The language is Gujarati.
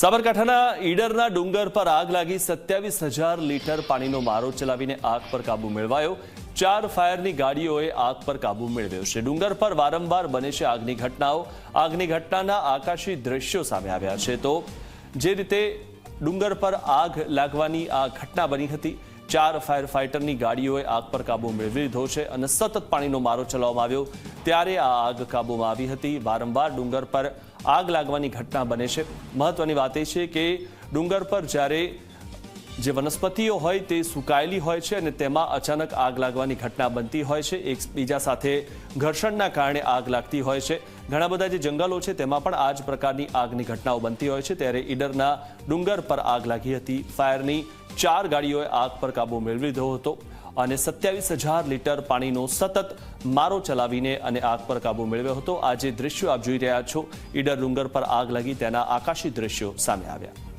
સાબરકાંઠાના ઈડરના ડુંગર પર આગ લાગી 27,000 લીટર પાણીનો મારો ચલાવીને આગ પર કાબુ મેળવાયો। 4 ફાયરની ગાડીઓએ આગ પર કાબુ મેળવ્યો છે। ડુંગર પર વારંવાર બને છે આગની ઘટનાઓ। આગની ઘટનાના આકાશી દ્રશ્યો સામે આવ્યા છે। તો જે રીતે ડુંગર પર આગ લાગવાની આ ઘટના બની હતી, 4 ફાયર ફાઇટરની ગાડીઓએ આગ પર કાબુ મેળવી લીધો છે અને સતત પાણીનો મારો ચલાવવામાં આવ્યો ત્યારે આ આગ કાબૂમાં આવી હતી। વારંવાર ડુંગર પર આગ લાગવાની ઘટના બને છે। મહત્વની વાત એ છે કે ડુંગર પર જ્યારે જે વનસ્પતિઓ હોય તે સુકાયેલી હોય છે અને તેમાં અચાનક આગ લાગવાની ઘટના બનતી હોય છે। એકબીજા સાથે ઘર્ષણના કારણે આગ લાગતી હોય છે। ઘણા બધા જે જંગલો છે તેમાં પણ આ જ પ્રકારની આગની ઘટનાઓ બનતી હોય છે। ત્યારે ઈડરના ડુંગર પર આગ લાગી હતી। ફાયરની 4 ગાડીઓએ આગ પર કાબુ મેળવી લીધો હતો અને 27,000 લીટર પાણીનો સતત મારો ચલાવીને અને આગ પર કાબુ મેળવ્યો હતો। આ જે દ્રશ્યો આપ જોઈ રહ્યા છો, ઈડર ડુંગર પર આગ લાગી તેના આકાશી દ્રશ્યો સામે આવ્યા।